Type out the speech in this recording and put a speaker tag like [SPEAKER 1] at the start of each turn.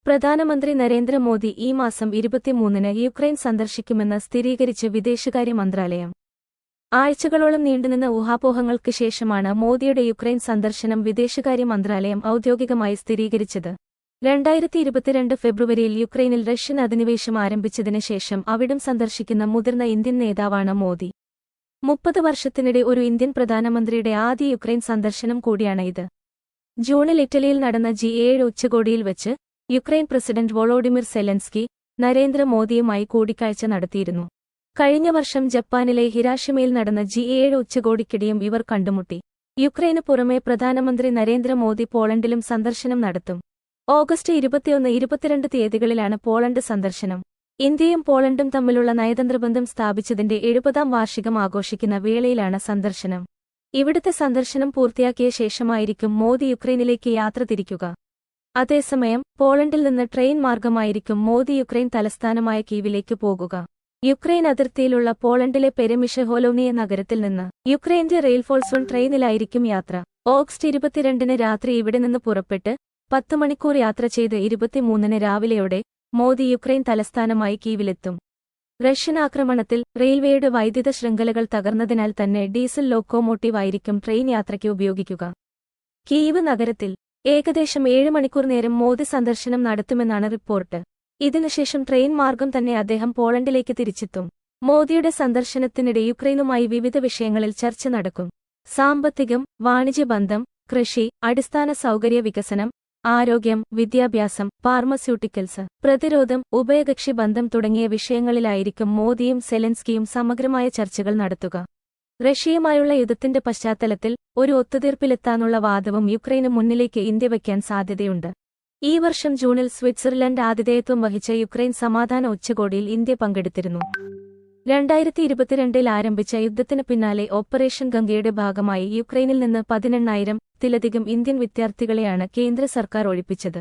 [SPEAKER 1] പ്രധാനമന്ത്രി നരേന്ദ്രമോദി ഈ മാസം 23-ന് യുക്രൈൻ സന്ദർശിക്കുമെന്ന് സ്ഥിരീകരിച്ച് വിദേശകാര്യ മന്ത്രാലയം. ആഴ്ചകളോളം നീണ്ടുനിന്ന ഊഹാപോഹങ്ങൾക്ക് ശേഷമാണ് മോദിയുടെ യുക്രൈൻ സന്ദർശനം വിദേശകാര്യ മന്ത്രാലയം ഔദ്യോഗികമായി സ്ഥിരീകരിച്ചത്. 2022 ഫെബ്രുവരിയിൽ യുക്രൈനിൽ റഷ്യൻ അധിനിവേശം ആരംഭിച്ചതിന് ശേഷം അവിടം സന്ദർശിക്കുന്ന മുതിർന്ന ഇന്ത്യൻ നേതാവാണ് മോദി. 30 വർഷത്തിനിടെ ഒരു ഇന്ത്യൻ പ്രധാനമന്ത്രിയുടെ ആദ്യ യുക്രൈൻ സന്ദർശനം കൂടിയാണ് ഇത്. ജൂണിൽ ഇറ്റലിയിൽ നടന്ന G7 ഉച്ചകോടിയിൽ വച്ച് യുക്രൈൻ പ്രസിഡന്റ് വോളോഡിമിർ സെലൻസ്കി നരേന്ദ്രമോദിയുമായി കൂടിക്കാഴ്ച നടത്തിയിരുന്നു. കഴിഞ്ഞ വർഷം ജപ്പാനിലെ ഹിരാഷിമയിൽ നടന്ന G7 ഉച്ചകോടിക്കിടെയും ഇവർ കണ്ടുമുട്ടി. യുക്രൈന് പുറമെ പ്രധാനമന്ത്രി നരേന്ദ്രമോദി പോളണ്ടിലും സന്ദർശനം നടത്തും. ഓഗസ്റ്റ് 21-22 തീയതികളിലാണ് പോളണ്ട് സന്ദർശനം. ഇന്ത്യയും പോളണ്ടും തമ്മിലുള്ള നയതന്ത്രബന്ധം സ്ഥാപിച്ചതിന്റെ 70-ാം വാർഷികം ആഘോഷിക്കുന്ന വേളയിലാണ് സന്ദർശനം. ഇവിടുത്തെ സന്ദർശനം പൂർത്തിയാക്കിയ ശേഷമായിരിക്കും മോദി യുക്രൈനിലേക്ക് യാത്ര തിരിക്കുക. അതേസമയം പോളണ്ടിൽ നിന്ന് ട്രെയിൻ മാർഗമായിരിക്കും മോദി യുക്രൈൻ തലസ്ഥാനമായ കീവിലേക്ക് പോകുക. യുക്രൈൻ അതിർത്തിയിലുള്ള പോളണ്ടിലെ പെരെമിഷെഹോലോനിയ നഗരത്തിൽ നിന്ന് യുക്രൈന്റെ റെയിൽഫോഴ്സ് ട്രെയിനിലായിരിക്കും യാത്ര. ഓഗസ്റ്റ് 22-ന് രാത്രി ഇവിടെ നിന്ന് പുറപ്പെട്ട് 10 മണിക്കൂർ യാത്ര ചെയ്ത് 23-ന് രാവിലെയോടെ മോദി യുക്രൈൻ തലസ്ഥാനമായി കീവിലെത്തും. റഷ്യൻ ആക്രമണത്തിൽ റെയിൽവേയുടെ വൈദ്യുത ശൃംഖലകൾ തകർന്നതിനാൽ തന്നെ ഡീസൽ ലോക്കോമോട്ടീവ് ആയിരിക്കും ട്രെയിൻ യാത്രയ്ക്ക് ഉപയോഗിക്കുക. കീവ് നഗരത്തിൽ ഏകദേശം 7 മണിക്കൂർ നേരം മോദി സന്ദർശനം നടത്തുമെന്നാണ് റിപ്പോർട്ട്. ഇതിനുശേഷം ട്രെയിൻ മാർഗം തന്നെ അദ്ദേഹം പോളണ്ടിലേക്ക് തിരിച്ചെത്തും. മോദിയുടെ സന്ദർശനത്തിനിടെ യുക്രൈനുമായി വിവിധ വിഷയങ്ങളിൽ ചർച്ച നടക്കും. സാമ്പത്തികം, വാണിജ്യബന്ധം, കൃഷി, അടിസ്ഥാന സൗകര്യ വികസനം, ആരോഗ്യം, വിദ്യാഭ്യാസം, ഫാർമസ്യൂട്ടിക്കൽസ്, പ്രതിരോധം, ഉഭയകക്ഷി ബന്ധം തുടങ്ങിയ വിഷയങ്ങളിലായിരിക്കും മോദിയും സെലൻസ്കിയും സമഗ്രമായ ചർച്ചകൾ നടത്തുക. റഷ്യയുമായുള്ള യുദ്ധത്തിന്റെ പശ്ചാത്തലത്തിൽ ഒരു ഒത്തുതീർപ്പിലെത്താനുള്ള വാദവും യുക്രൈന് മുന്നിലേക്ക് ഇന്ത്യ വയ്ക്കാൻ സാധ്യതയുണ്ട്. ഈ വർഷം ജൂണിൽ സ്വിറ്റ്സർലൻഡ് ആതിഥേയത്വം വഹിച്ച യുക്രൈൻ സമാധാന ഉച്ചകോടിയിൽ ഇന്ത്യ പങ്കെടുത്തിരുന്നു. 2022-ൽ ആരംഭിച്ച യുദ്ധത്തിന് പിന്നാലെ ഓപ്പറേഷൻ ഗംഗയുടെ ഭാഗമായി യുക്രൈനിൽ നിന്ന് 18,000-ത്തിലധികം ഇന്ത്യൻ വിദ്യാർത്ഥികളെയാണ് കേന്ദ്ര സർക്കാർ ഒഴിപ്പിച്ചത്.